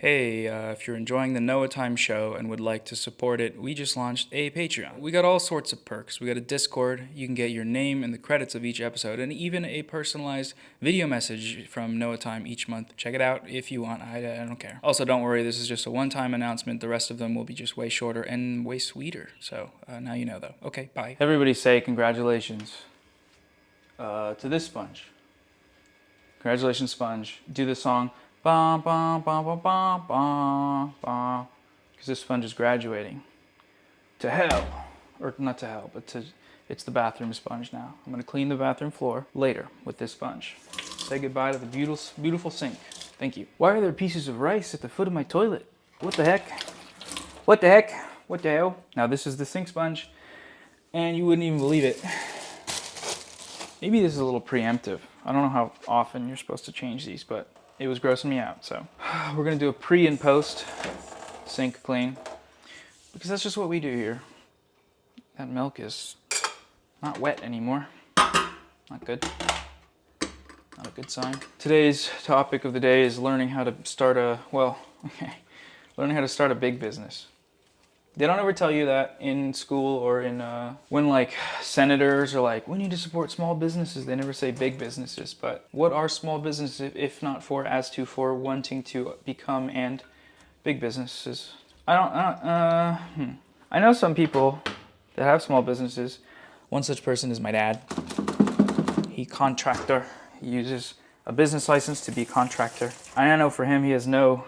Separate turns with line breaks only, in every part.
Hey, if you're enjoying the Noah Time show and would like to support it, we just launched a Patreon. We got all sorts of perks. We got a Discord. You can get your name and the credits of each episode, and even a personalized video message from Noah Time each month. Check it out if you want. I don't care. Also, don't worry, this is just a one-time announcement. The rest of them will be just way shorter and way sweeter. So now you know, though. Okay, bye. Everybody say congratulations to this sponge. Congratulations, Sponge. Do the song. Ba ba ba ba ba ba ba, because this sponge is graduating to hell, or not to hell, but it's the bathroom sponge now. I'm gonna clean the bathroom floor later with this sponge. Say goodbye to the beautiful sink. Thank you. Why are there pieces of rice at the foot of my toilet? What the heck? What the heck? What the hell? Now this is the sink sponge, and you wouldn't even believe it. Maybe this is a little preemptive. I don't know how often you're supposed to change these, but it was grossing me out, so we're gonna do a pre and post sink clean, because that's just what we do here. That milk is not wet anymore. Not good. Not a good sign. Today's topic of the day is learning how to start learning how to start a big business. They don't ever tell you that in school or in when like senators are like, we need to support small businesses. They never say big businesses. But what are small businesses if not for wanting to become and big businesses? I know some people that have small businesses. One such person is my dad. He contractor. He uses a business license to be a contractor. I know for him, he has no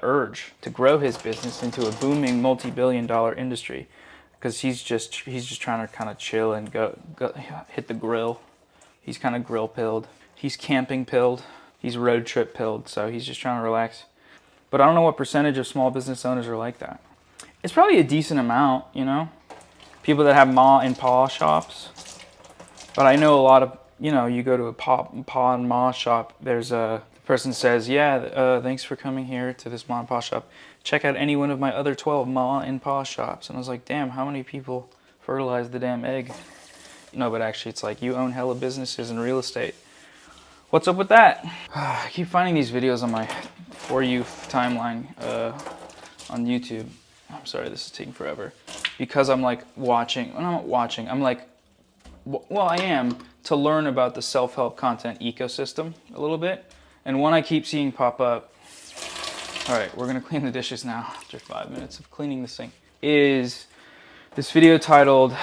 urge to grow his business into a booming multi-billion-dollar industry, because he's just trying to kind of chill and go hit the grill. He's kind of grill pilled. He's camping pilled. He's road trip pilled. So he's just trying to relax. But I don't know what percentage of small business owners are like that. It's probably a decent amount, you know, people that have ma and pa shops. But I know a lot of, you know, you go to a pa and ma shop, there's a person says, yeah, thanks for coming here to this ma and pa shop. Check out any one of my other 12 ma and pa shops. And I was like, damn, how many people fertilize the damn egg? No, but actually it's like, you own hella businesses and real estate. What's up with that? I keep finding these videos on my For You timeline on YouTube. I'm sorry, this is taking forever. Because I'm like watching, well, I'm not watching, I'm like, well, I am, to learn about the self-help content ecosystem a little bit. And one I keep seeing pop up, all right, we're gonna clean the dishes now after 5 minutes of cleaning the sink, is this video titled,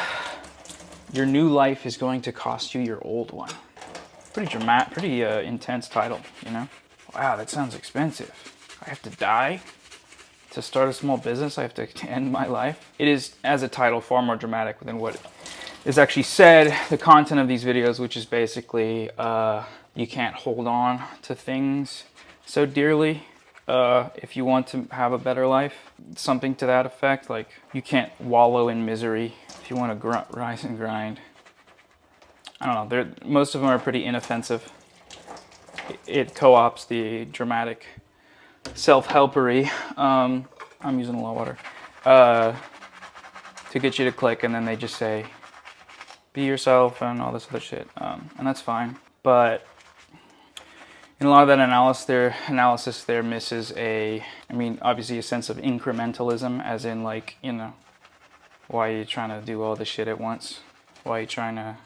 Your New Life is Going to Cost You Your Old One. Pretty dramatic, pretty intense title, you know? Wow, that sounds expensive. I have to die to start a small business? I have to end my life? It is, as a title, far more dramatic than what is actually said. The content of these videos, which is basically, you can't hold on to things so dearly if you want to have a better life. Something to that effect. Like, you can't wallow in misery if you want to rise and grind. I don't know. Most of them are pretty inoffensive. It co-ops the dramatic self-helpery. I'm using a lot of water. To get you to click, and then they just say, be yourself and all this other shit. And that's fine. But in a lot of that analysis there misses obviously a sense of incrementalism, as in, like, you know, why are you trying to do all this shit at once? Why are you trying to...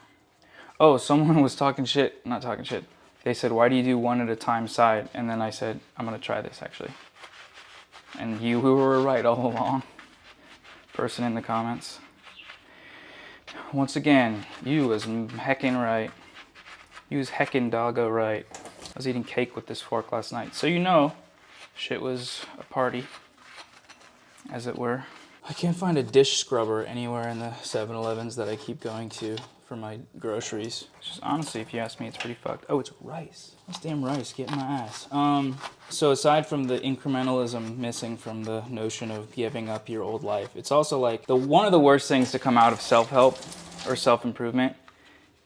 Oh, someone was talking shit. Not talking shit. They said, why do you do one at a time side? And then I said, I'm going to try this, actually. And you were right all along. Person in the comments. Once again, you was heckin' right. You was heckin' doggo right. I was eating cake with this fork last night. So you know, shit was a party, as it were. I can't find a dish scrubber anywhere in the 7-Elevens that I keep going to for my groceries. Just honestly, if you ask me, it's pretty fucked. Oh, it's rice. This damn rice getting my ass. So aside from the incrementalism missing from the notion of giving up your old life, it's also like one of the worst things to come out of self-help or self-improvement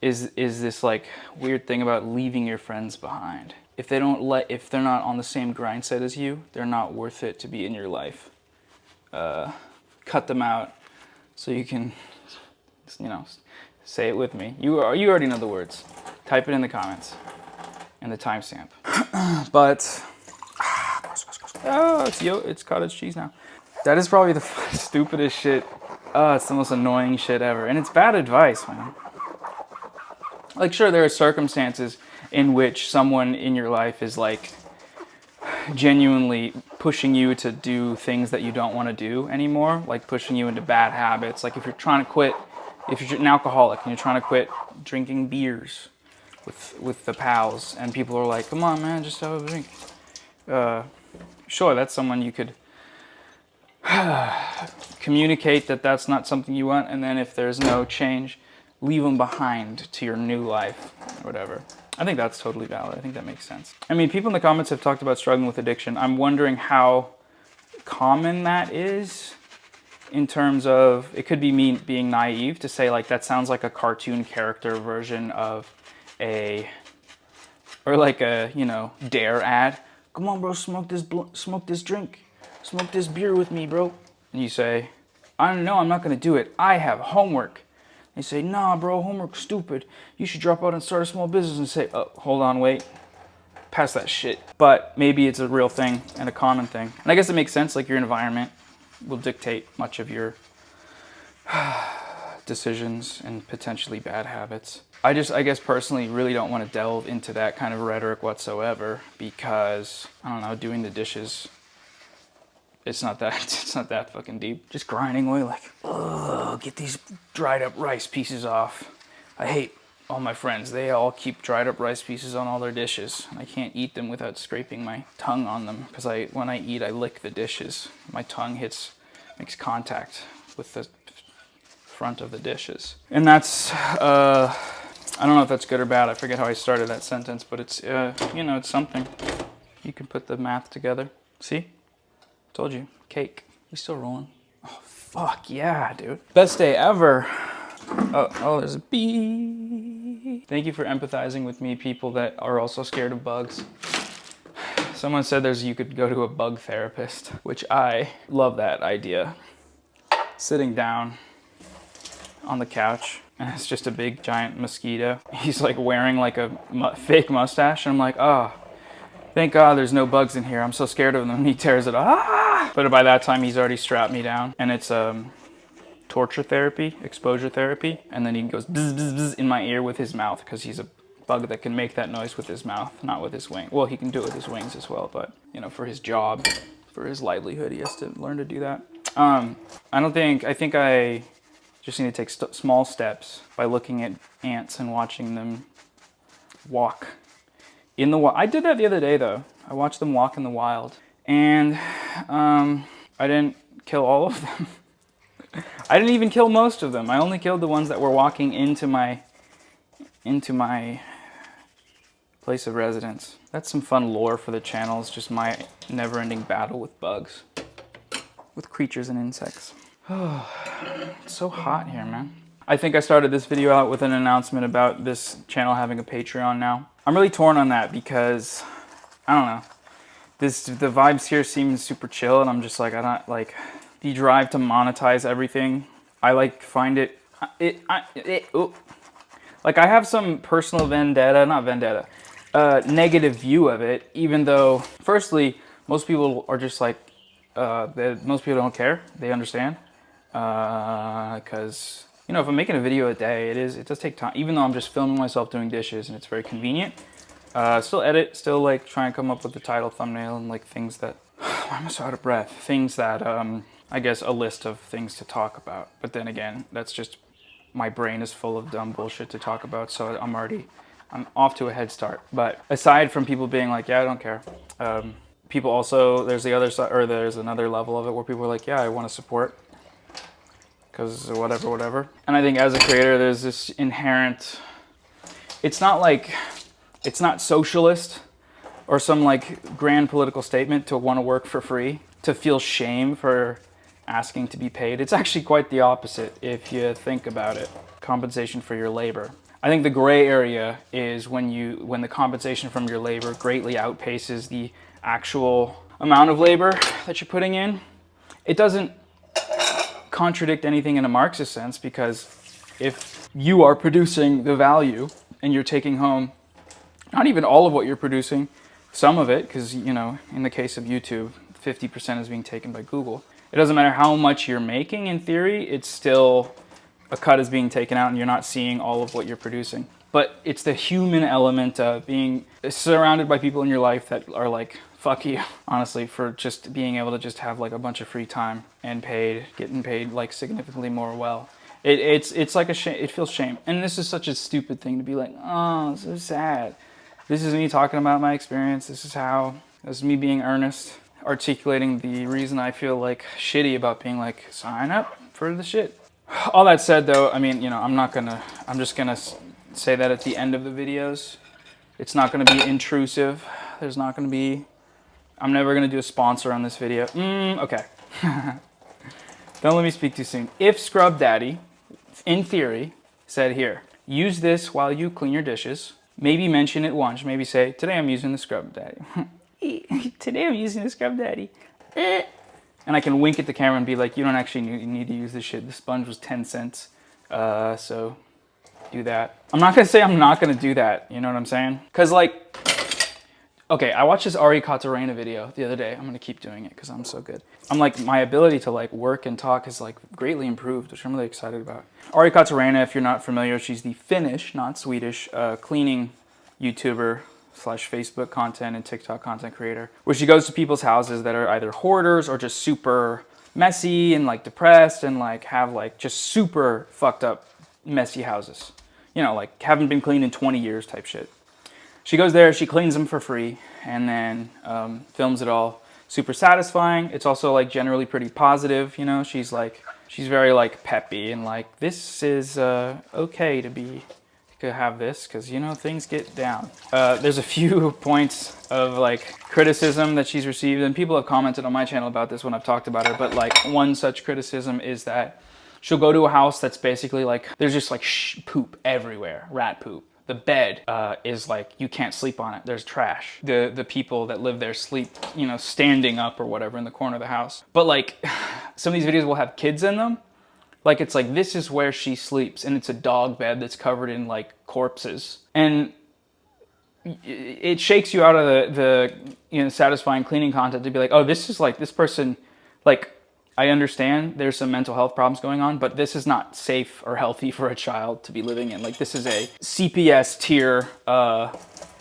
is this like weird thing about leaving your friends behind. If they're not on the same grind set as you, they're not worth it to be in your life. Cut them out so you can, you know, say it with me. You already know the words. Type it in the comments and the timestamp. But Oh, it's cottage cheese now. That is probably the stupidest shit. Oh, it's the most annoying shit ever. And it's bad advice, man. Like, sure, there are circumstances in which someone in your life is like genuinely pushing you to do things that you don't want to do anymore, like pushing you into bad habits. Like if you're trying to quit, if you're an alcoholic and you're trying to quit drinking beers with the pals, and people are like, come on, man, just have a drink. Sure, that's someone you could communicate that that's not something you want, and then if there's no change, leave them behind to your new life, or whatever. I think that's totally valid. I think that makes sense. I mean, people in the comments have talked about struggling with addiction. I'm wondering how common that is in terms of, it could be me being naive to say like, that sounds like a cartoon character version of or like a, you know, Dare ad. Come on, bro, smoke this drink. Smoke this beer with me, bro. And you say, I don't know, I'm not gonna do it. I have homework. They say, nah, bro, homework's stupid. You should drop out and start a small business. And say, oh, hold on, wait. Pass that shit. But maybe it's a real thing and a common thing. And I guess it makes sense, like your environment will dictate much of your decisions and potentially bad habits. I guess personally really don't want to delve into that kind of rhetoric whatsoever because, I don't know, doing the dishes, it's not that fucking deep. Just grinding away like, oh, get these dried up rice pieces off. I hate all my friends. They all keep dried up rice pieces on all their dishes. I can't eat them without scraping my tongue on them because when I eat, I lick the dishes. My tongue makes contact with the front of the dishes. And that's, I don't know if that's good or bad. I forget how I started that sentence, but it's, you know, it's something. You can put the math together. See? Told you, cake. We still rolling? Oh, fuck yeah, dude. Best day ever. Oh, there's a bee. Thank you for empathizing with me, people that are also scared of bugs. Someone said you could go to a bug therapist, which I love that idea. Sitting down on the couch, and it's just a big giant mosquito. He's like wearing like a fake mustache, and I'm like, oh, thank God there's no bugs in here. I'm so scared of them. And he tears it off. But by that time, he's already strapped me down. And it's torture therapy, exposure therapy. And then he goes bzz, bzz, bzz in my ear with his mouth because he's a bug that can make that noise with his mouth, not with his wing. Well, he can do it with his wings as well. But, you know, for his job, for his livelihood, he has to learn to do that. I think I just need to take small steps by looking at ants and watching them walk in the wild. I did that the other day though. I watched them walk in the wild, and I didn't kill all of them. I didn't even kill most of them. I only killed the ones that were walking into my place of residence. That's some fun lore for the channel. It's just my never-ending battle with bugs, with creatures and insects. Oh, it's so hot here, man. I think I started this video out with an announcement about this channel having a Patreon now. I'm really torn on that because, I don't know, the vibes here seem super chill, and I'm just like, I don't like the drive to monetize everything. I like find it like I have some personal negative view of it, even though, firstly, most people are just like, most people don't care, they understand. Because, you know, if I'm making a video a day, it does take time, even though I'm just filming myself doing dishes and it's very convenient. Still edit, still like try and come up with the title, thumbnail, and like things that, why am I so out of breath? Things that, I guess a list of things to talk about. But then again, that's just, my brain is full of dumb bullshit to talk about, so I'm off to a head start. But aside from people being like, yeah, I don't care. People also, there's the other side, or there's another level of it where people are like, yeah, I want to support. Because whatever. And I think as a creator, there's this inherent, it's not socialist or some like grand political statement to want to work for free, to feel shame for asking to be paid. It's actually quite the opposite if you think about it. Compensation for your labor. I think the gray area is when the compensation from your labor greatly outpaces the actual amount of labor that you're putting in. It doesn't contradict anything in a Marxist sense, because if you are producing the value and you're taking home not even all of what you're producing, some of it, because, you know, in the case of YouTube, 50% is being taken by Google. It doesn't matter how much you're making in theory, it's still a cut is being taken out and you're not seeing all of what you're producing. But it's the human element of being surrounded by people in your life that are like, fuck you, honestly, for just being able to just have like a bunch of free time and getting paid like significantly more well. It's like a shame, it feels shame. And this is such a stupid thing to be like, oh, so sad. This is me talking about my experience. This is me being earnest, articulating the reason I feel like shitty about being like, sign up for the shit. All that said though, I mean, you know, I'm just gonna say that at the end of the videos. It's not gonna be intrusive. I'm never gonna do a sponsor on this video. Okay. Don't let me speak too soon. If Scrub Daddy, in theory, said here, use this while you clean your dishes, maybe mention it once, maybe say, today I'm using the Scrub Daddy. Today I'm using the Scrub Daddy. And I can wink at the camera and be like, you don't actually need to use this shit. The sponge was 10 cents. So do that. I'm not gonna say I'm not gonna do that. You know what I'm saying? Cause like, okay, I watched this Ari Katarina video the other day. I'm gonna keep doing it because I'm so good. I'm like, my ability to like work and talk has like greatly improved, which I'm really excited about. Ari Katarina, if you're not familiar, she's the Finnish, not Swedish, cleaning YouTuber / Facebook content and TikTok content creator, where she goes to people's houses that are either hoarders or just super messy and like depressed and like have like just super fucked up messy houses. You know, like haven't been cleaned in 20 years type shit. She goes there, she cleans them for free, and then films it all. Super satisfying. It's also like generally pretty positive, you know. She's very like peppy and like, this is okay to have this because, you know, things get down. There's a few points of like criticism that she's received, and people have commented on my channel about this when I've talked about her, but like one such criticism is that she'll go to a house that's basically like, there's just like poop everywhere, rat poop. The bed is like, you can't sleep on it. There's trash. The people that live there sleep, you know, standing up or whatever in the corner of the house. But like, some of these videos will have kids in them. Like, it's like, this is where she sleeps, and it's a dog bed that's covered in like corpses. And it shakes you out of the you know, satisfying cleaning content to be like, oh, this is like, this person, like, I understand there's some mental health problems going on, but this is not safe or healthy for a child to be living in. Like, this is a CPS tier,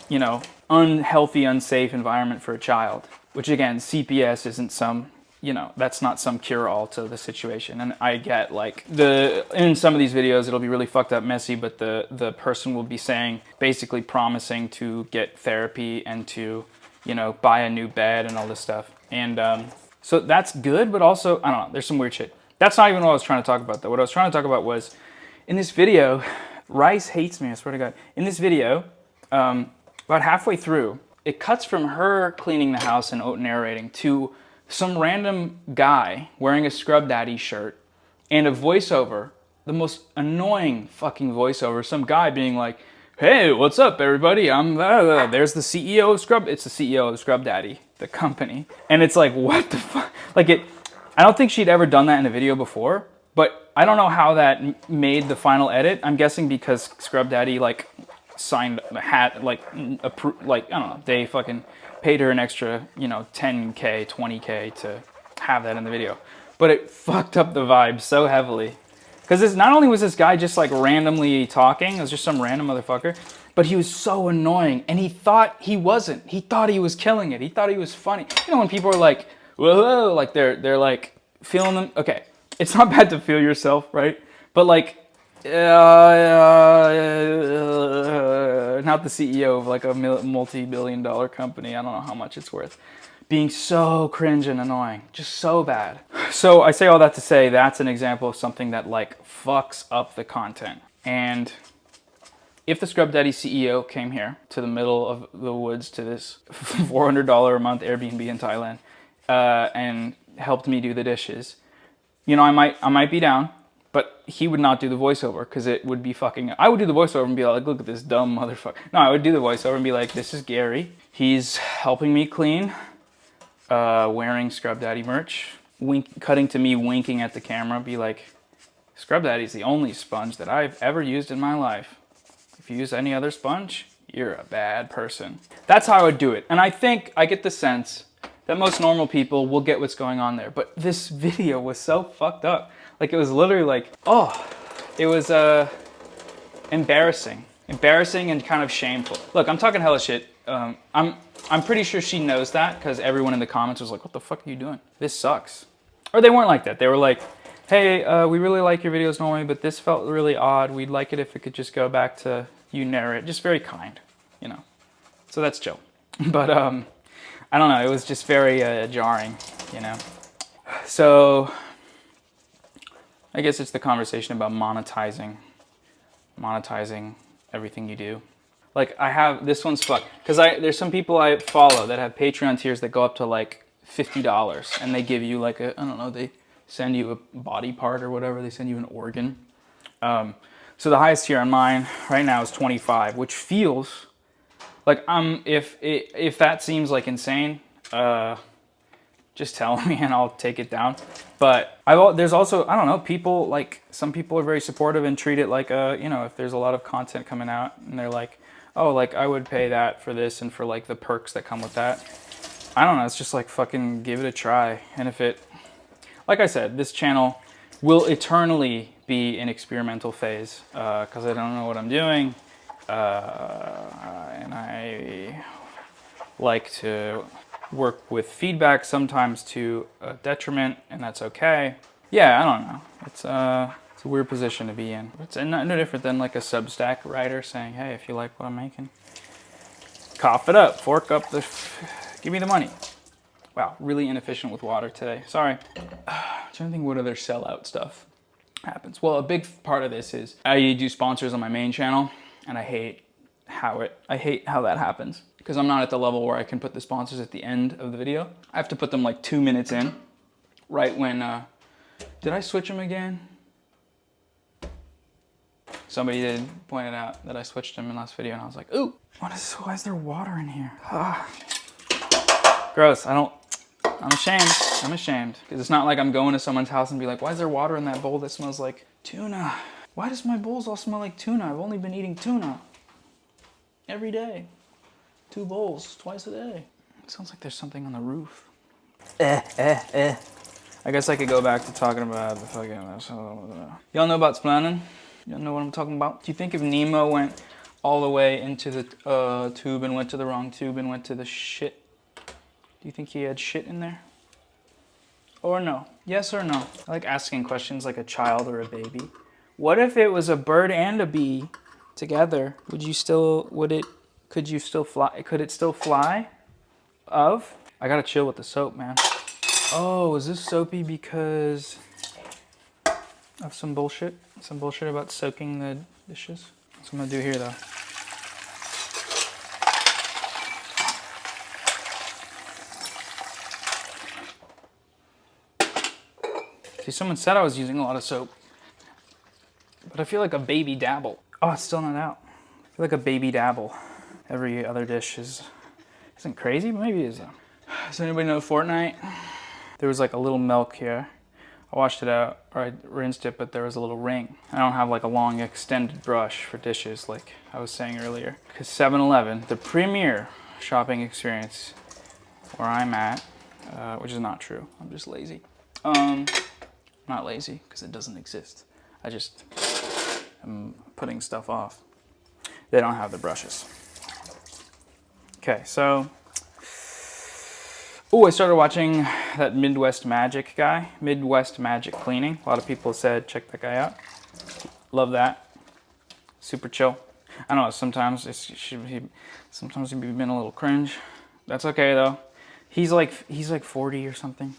you know, unhealthy, unsafe environment for a child. Which again, CPS isn't some, you know, that's not some cure-all to the situation. And I get like, in some of these videos, it'll be really fucked up messy, but the person will be saying, basically promising to get therapy and to, you know, buy a new bed and all this stuff. And, so that's good, but also, I don't know, there's some weird shit. That's not even what I was trying to talk about though. What I was trying to talk about was, in this video, Rice hates me, I swear to God. In this video, about halfway through, it cuts from her cleaning the house and narrating to some random guy wearing a Scrub Daddy shirt and a voiceover, the most annoying fucking voiceover, some guy being like, hey, what's up everybody? I'm there's the CEO of Scrub, it's the CEO of Scrub Daddy, the company. And it's like, what the fuck? Like I don't think she'd ever done that in a video before, but I don't know how that made the final edit. I'm guessing because Scrub Daddy like signed a hat, like I don't know, they fucking paid her an extra, you know, 10K, 20K to have that in the video. But it fucked up the vibe so heavily. Because not only was this guy just like randomly talking, it was just some random motherfucker, but he was so annoying, and he thought he wasn't. He thought he was killing it. He thought he was funny. You know when people are like, whoa, like they're like feeling them. Okay, it's not bad to feel yourself, right? But like, not the CEO of like a multi-billion-dollar company. I don't know how much it's worth. Being so cringe and annoying, just so bad. So I say all that to say that's an example of something that like fucks up the content. And if the Scrub Daddy CEO came here to the middle of the woods to this $400 a month Airbnb in Thailand and helped me do the dishes, you know, I might be down, but he would not do the voiceover because it would be fucking, I would do the voiceover and be like, look at this dumb motherfucker. No, I would do the voiceover and be like, this is Gary. He's helping me clean. Wearing Scrub Daddy merch, cutting to me winking at the camera, be like, Scrub Daddy's the only sponge that I've ever used in my life. If you use any other sponge, you're a bad person. That's how I would do it. And I think I get the sense that most normal people will get what's going on there. But this video was so fucked up. Like, it was literally like, oh, it was embarrassing and kind of shameful. Look, I'm talking hella shit. I'm pretty sure she knows that because everyone in the comments was like, what the fuck are you doing? This sucks. Or they weren't like that. They were like, hey, we really like your videos normally, but this felt really odd. We'd like it if it could just go back to you narrate. Just very kind, you know. So that's chill. But I don't know. It was just very jarring, you know. So I guess it's the conversation about monetizing everything you do. Like, I have, this one's fucked. Because there's some people I follow that have Patreon tiers that go up to like $50. And they give you like I don't know, they send you a body part or whatever. They send you an organ. So the highest tier on mine right now is 25, which feels like if that seems like insane, just tell me and I'll take it down. But there's also, I don't know, people, like, some people are very supportive and treat it like, you know, if there's a lot of content coming out and they're like, oh, like, I would pay that for this and for like the perks that come with that. I don't know, it's just like, fucking give it a try. And if it, like I said, this channel will eternally be in experimental phase because I don't know what I'm doing. And I like to work with feedback sometimes to a detriment, and that's okay. Yeah, I don't know. It's a weird position to be in. It's no different than like a Substack writer saying, hey, if you like what I'm making, cough it up, fork up give me the money. Wow, really inefficient with water today. Sorry. I'm trying to think what other sellout stuff happens. Well, a big part of this is I do sponsors on my main channel, and I hate how that happens because I'm not at the level where I can put the sponsors at the end of the video. I have to put them like 2 minutes in, right when, did I switch them again? Somebody did point it out that I switched them in last video, and I was like, ooh, why is there water in here? Ah. Gross, I'm ashamed. Because it's not like I'm going to someone's house and be like, why is there water in that bowl that smells like tuna? Why does my bowls all smell like tuna? I've only been eating tuna every day. 2 bowls, twice a day. It sounds like there's something on the roof. I guess I could go back to talking about the fucking... Y'all know about splaining? Y'all know what I'm talking about? Do you think if Nemo went all the way into the tube and went to the wrong tube and went to the shit, do you think he had shit in there? Or no? Yes or no? I like asking questions like a child or a baby. What if it was a bird and a bee together? Could it still fly? I gotta chill with the soap, man. Oh, is this soapy because of some bullshit? Some bullshit about soaking the dishes? That's what I'm gonna do here though. See, someone said I was using a lot of soap, but I feel like a baby dabble. Oh, it's still not out. I feel like a baby dabble. Every other dish isn't crazy, but maybe it is though. Does anybody know Fortnite? There was like a little milk here. I washed it out, or I rinsed it, but there was a little ring. I don't have like a long extended brush for dishes like I was saying earlier. Because 7-Eleven, the premier shopping experience where I'm at, which is not true, I'm just lazy. Not lazy, because it doesn't exist. I just am putting stuff off. They don't have the brushes. Okay, so, I started watching that Midwest Magic guy, Midwest Magic Cleaning. A lot of people said, check that guy out. Love that. Super chill. I don't know, sometimes sometimes he's been a little cringe. That's okay though. He's like 40 or something.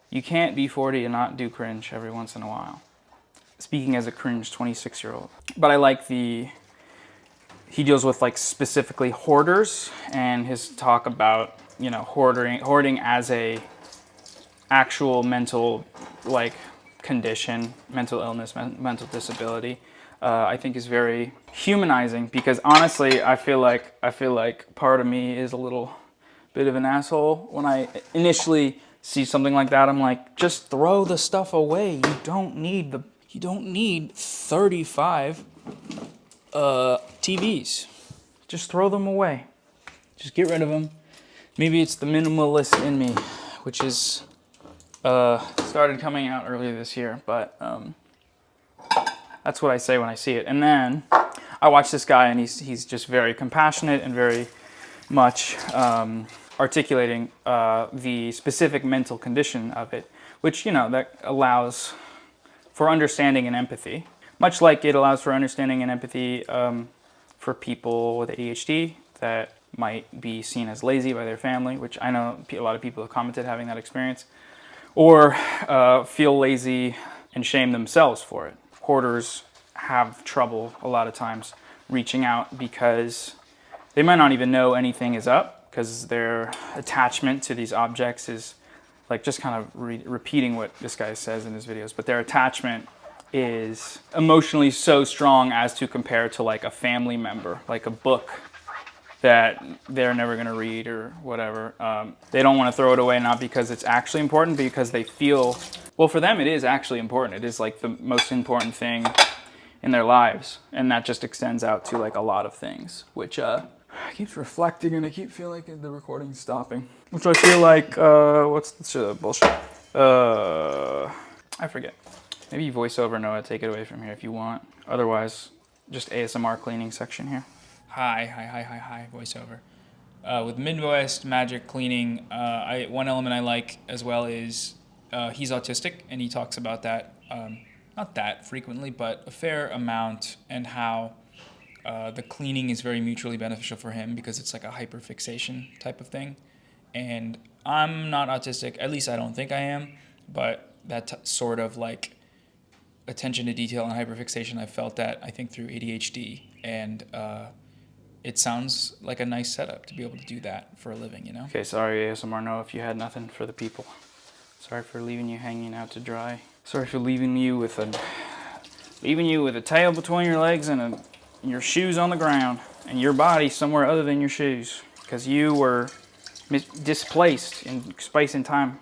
You can't be 40 and not do cringe every once in a while. Speaking as a cringe 26-year-old. But I like he deals with like specifically hoarders and his talk about, you know, hoarding as a actual mental like condition, mental illness, mental disability. I think is very humanizing because honestly, I feel like part of me is a little bit of an asshole when I initially see something like that. I'm like, just throw the stuff away. You don't need 35 TVs. Just throw them away. Just get rid of them. Maybe it's the minimalist in me, which is started coming out earlier this year, but that's what I say when I see it. And then I watch this guy, and he's just very compassionate and very much articulating the specific mental condition of it, which, you know, that allows for understanding and empathy, much like it allows for understanding and empathy for people with ADHD that might be seen as lazy by their family, which I know a lot of people have commented having that experience, or feel lazy and shame themselves for it. Hoarders have trouble a lot of times reaching out because they might not even know anything is up, because their attachment to these objects is like just kind of repeating what this guy says in his videos, but their attachment is emotionally so strong as to compare to like a family member, like a book that they're never going to read or whatever. They don't want to throw it away, not because it's actually important, but because they feel, well, for them it is actually important. It is like the most important thing in their lives, and that just extends out to like a lot of things, which keeps reflecting, and I keep feeling like the recording's stopping, which I feel like what's the bullshit? I forget. Maybe voiceover Noah, take it away from here if you want. Otherwise, just ASMR cleaning section here. Hi, voiceover. With Midwest Magic Cleaning, one element I like as well is he's autistic, and he talks about that, not that frequently, but a fair amount, and how the cleaning is very mutually beneficial for him because it's like a hyperfixation type of thing. And I'm not autistic, at least I don't think I am, but that sort of like attention to detail and hyperfixation, I felt that, I think, through ADHD, and it sounds like a nice setup to be able to do that for a living, you know? Okay, sorry ASMR Noah if you had nothing for the people. Sorry for leaving you hanging out to dry. Sorry for leaving you with a tail between your legs and your shoes on the ground, and your body somewhere other than your shoes, because you were displaced in space-time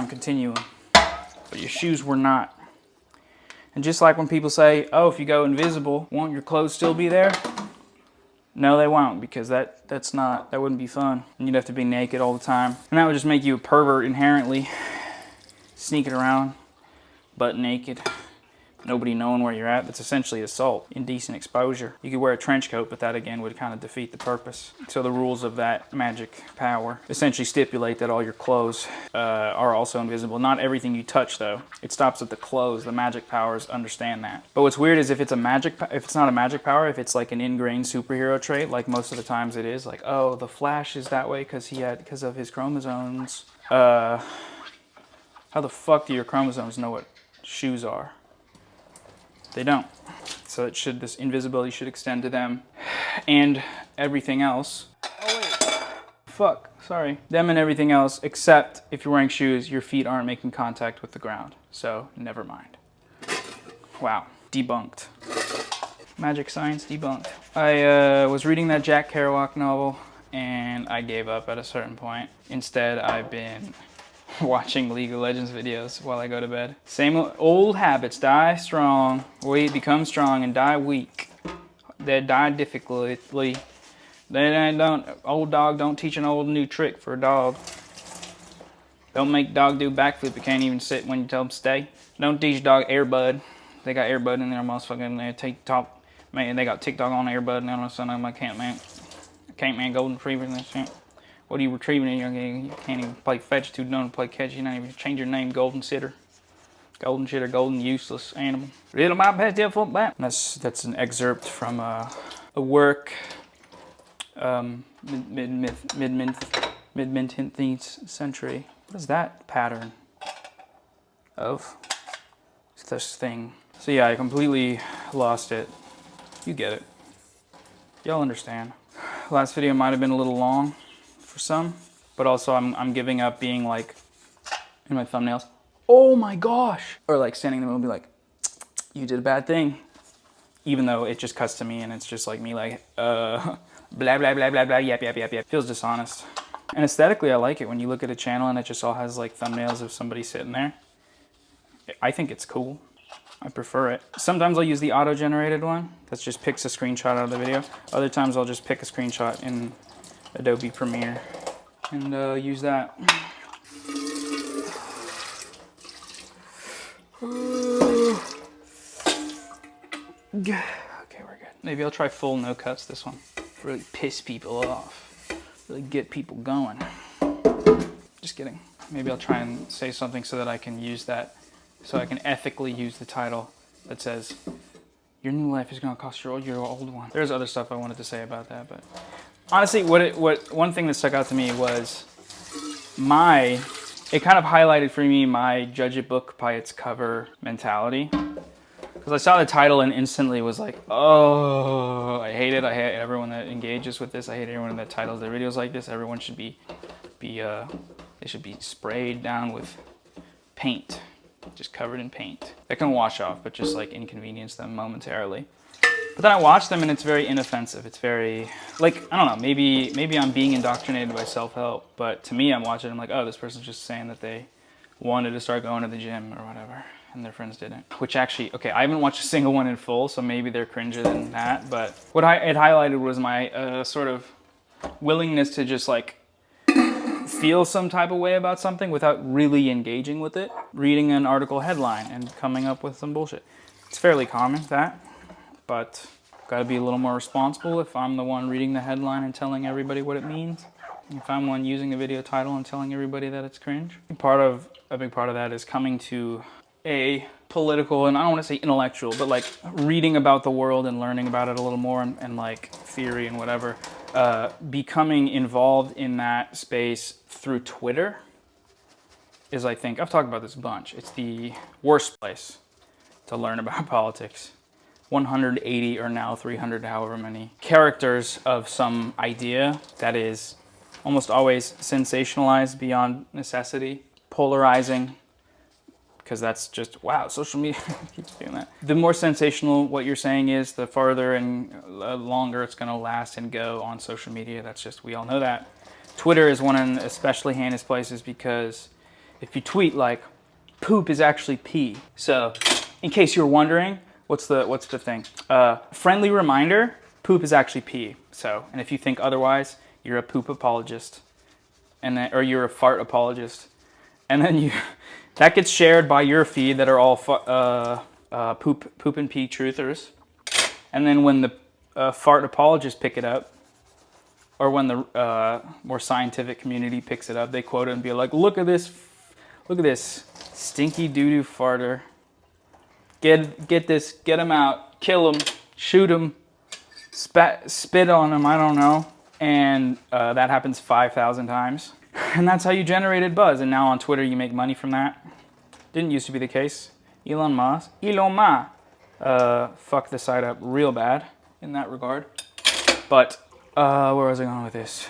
continuum, but your shoes were not. And just like when people say, oh, if you go invisible, won't your clothes still be there? No, they won't, because that wouldn't be fun. And you'd have to be naked all the time. And that would just make you a pervert inherently, sneaking around, butt naked, nobody knowing where you're at. That's essentially assault, indecent exposure. You could wear a trench coat, but that again would kind of defeat the purpose. So the rules of that magic power essentially stipulate that all your clothes are also invisible. Not everything you touch, though. It stops at the clothes. The magic powers understand that. But what's weird is if it's not a magic power, if it's like an ingrained superhero trait, like most of the times it is, like, oh, the Flash is that way because of his chromosomes. How the fuck do your chromosomes know what shoes are? They don't. So this invisibility should extend to them and everything else. Oh wait. Fuck, sorry. Them and everything else, except if you're wearing shoes, your feet aren't making contact with the ground. So never mind. Wow, debunked. Magic science debunked. I was reading that Jack Kerouac novel, and I gave up at a certain point. Instead, I've been watching League of Legends videos while I go to bed. Same old habits: die strong, become strong, and die weak. They die difficultly. Old dog don't teach an old new trick for a dog. Don't make dog do backflip. It can't even sit when you tell them stay. Don't teach dog Airbud. They got Airbud in there, motherfucking. They TikTok, man. They got TikTok on Airbud, and all of a sudden I'm like, can't man, golden retriever and this shit. What are you retrieving? You can't even play fetch, too dumb to play catch. You don't even change your name, Golden Sitter. Golden Sitter, golden useless animal. Little my best deal for that. That's an excerpt from a work mid-19th century. What is that pattern of this thing? So yeah, I completely lost it. You get it. Y'all understand. Last video might have been a little long for some, but also I'm giving up being like in my thumbnails, oh my gosh, or like standing in the middle and be like, you did a bad thing, even though it just cuts to me and it's just like me like blah blah blah blah blah yap. Feels dishonest. And aesthetically I like it when you look at a channel and it just all has like thumbnails of somebody sitting there. I think it's cool. I prefer it. Sometimes I'll use the auto-generated one that just picks a screenshot out of the video. Other times I'll just pick a screenshot in Adobe Premiere and use that. Okay, we're good. Maybe I'll try full no cuts this one. Really piss people off. Really get people going. Just kidding. Maybe I'll try and say something so that I can use that, so I can ethically use the title that says, your new life is gonna cost your old one. There's other stuff I wanted to say about that, but honestly, one thing that stuck out to me was it kind of highlighted for me my judge a book by its cover mentality. Because I saw the title and instantly was like, oh, I hate it. I hate everyone that engages with this. I hate everyone that titles their videos like this. Everyone should they should be sprayed down with paint, just covered in paint. That can wash off, but just like inconvenience them momentarily. But then I watch them and it's very inoffensive. It's very, like, I don't know, maybe I'm being indoctrinated by self-help, but to me I'm watching, I'm like, oh, this person's just saying that they wanted to start going to the gym or whatever, and their friends didn't. Which actually, okay, I haven't watched a single one in full, so maybe they're cringer than that, but what it highlighted was my sort of willingness to just like feel some type of way about something without really engaging with it. Reading an article headline and coming up with some bullshit. It's fairly common, that. But got to be a little more responsible if I'm the one reading the headline and telling everybody what it means. If I'm one using the video title and telling everybody that it's cringe. A big part of that is coming to a political, and I don't want to say intellectual, but like reading about the world and learning about it a little more and like theory and whatever. Becoming involved in that space through Twitter is, I think, I've talked about this a bunch. It's the worst place to learn about politics. 180 or now 300, however many characters of some idea that is almost always sensationalized beyond necessity, polarizing, because that's just, wow, social media keeps doing that. The more sensational what you're saying is, the farther and longer it's gonna last and go on social media. That's just, we all know that. Twitter is one of the especially heinous places because if you tweet like, poop is actually pee. So, in case you're wondering, what's the thing? Friendly reminder, poop is actually pee. So, and if you think otherwise, you're a poop apologist, or you're a fart apologist, and then that gets shared by your feed that are all poop and pee truthers, and then when the fart apologists pick it up, or when the more scientific community picks it up, they quote it and be like, look at this stinky doo-doo farter. Get him out, kill him, shoot him, spit on him, I don't know. And that happens 5,000 times. And that's how you generated buzz. And now on Twitter, you make money from that. Didn't used to be the case. Elon Musk fucked the site up real bad in that regard. But where was I going with this?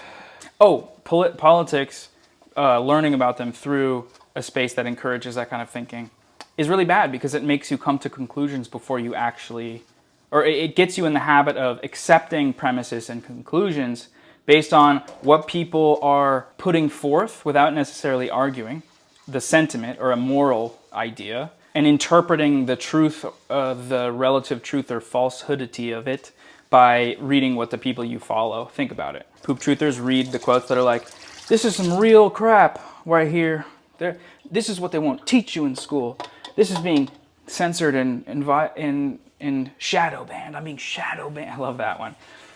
Oh, politics, learning about them through a space that encourages that kind of thinking is really bad because it makes you come to conclusions before you actually, or it gets you in the habit of accepting premises and conclusions based on what people are putting forth without necessarily arguing the sentiment or a moral idea, and interpreting the truth, the relative truth or falsehoodity of it by reading what the people you follow think about it. Poop truthers read the quotes that are like, this is some real crap right here. This is what they won't teach you in school. This is being censored and shadow banned. I'm being shadow banned. I love that one.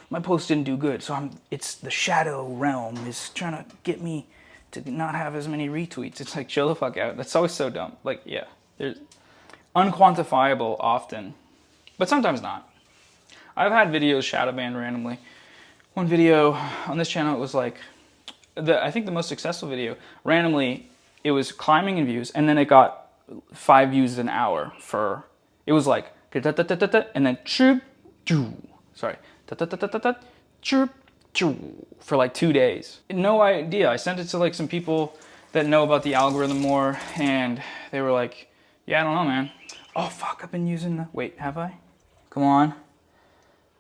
My post didn't do good, so it's the shadow realm is trying to get me to not have as many retweets. It's like, chill the fuck out. That's always so dumb. Like, yeah, there's unquantifiable often, but sometimes not. I've had videos shadow banned randomly. One video on this channel, it was like, I think the most successful video, randomly, it was climbing in views, and then it got 5 views an hour for, it was like, and then sorry, for like 2 days. No idea. I sent it to like some people that know about the algorithm more, and they were like, yeah, I don't know, man. Oh fuck, I've been using the, wait, have I? Come on.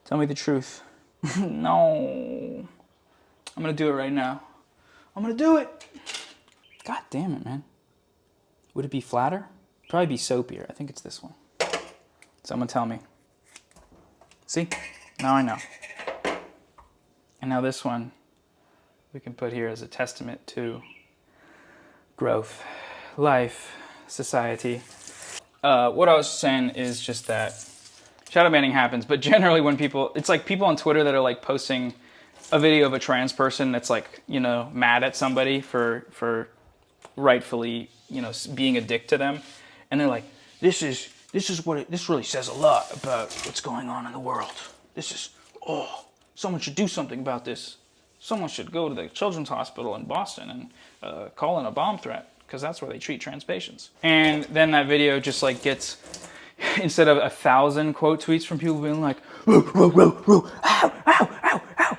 Tell me the truth. No. I'm gonna do it right now. I'm gonna do it. God damn it, man. Would it be flatter? Probably be soapier. I think it's this one. Someone tell me. See? Now I know. And now this one we can put here as a testament to growth, life, society. What I was saying is just that shadow banning happens, but generally when people, it's like people on Twitter that are like posting a video of a trans person that's like, you know, mad at somebody for rightfully, you know, being a dick to them. And they're like, this really says a lot about what's going on in the world. Someone should do something about this. Someone should go to the children's hospital in Boston and call in a bomb threat, because that's where they treat trans patients. And then that video just like gets, instead of 1,000 quote tweets from people being like, "Roo, roo, roo, roo, ow, ow, ow, ow,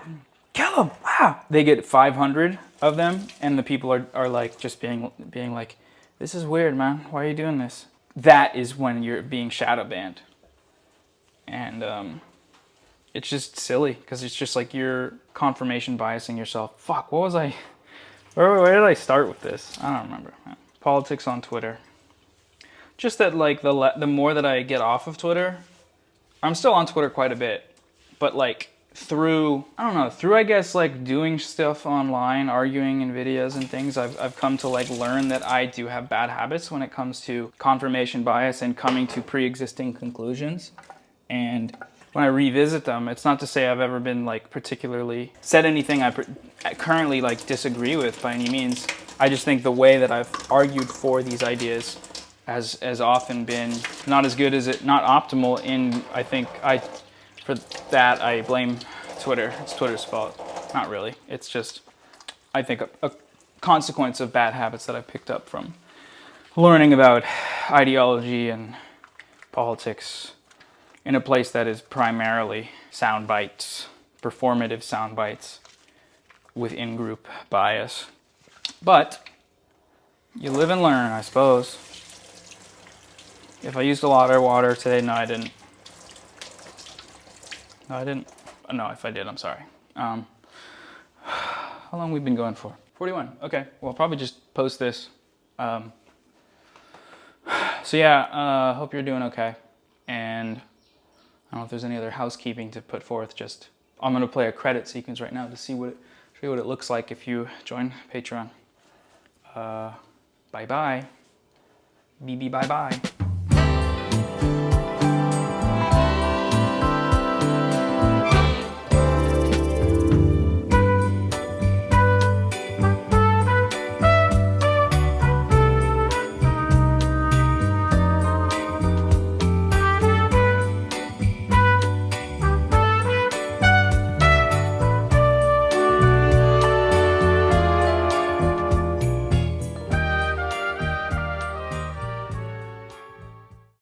kill him, wow," they get 500 of them, and the people are like just being like, this is weird, man, why are you doing this? That is when you're being shadow banned. And it's just silly, because it's just like you're confirmation biasing yourself. Fuck, what was I, where did I start with this? I don't remember, man. Politics on Twitter. Just that like the more that I get off of Twitter, I'm still on Twitter quite a bit, but like through I guess like doing stuff online, arguing in videos and things, I've come to like learn that I do have bad habits when it comes to confirmation bias and coming to pre-existing conclusions. And when I revisit them, it's not to say I've ever been like particularly said anything I currently like disagree with by any means. I just think the way that I've argued for these ideas has often been not as good as it, not optimal. In I think for that I blame Twitter. It's Twitter's fault. Not really. It's just, I think, a consequence of bad habits that I picked up from learning about ideology and politics in a place that is primarily sound bites, performative sound bites with in-group bias. But you live and learn, I suppose. If I used a lot of water today, no, I didn't. No, I didn't. No, if I did, I'm sorry. How long have we been going for? 41. Okay. Well, I'll probably just post this. So yeah, hope you're doing okay. And I don't know if there's any other housekeeping to put forth. Just I'm gonna play a credit sequence right now to see show you what it looks like if you join Patreon. Bye bye. BB bye bye.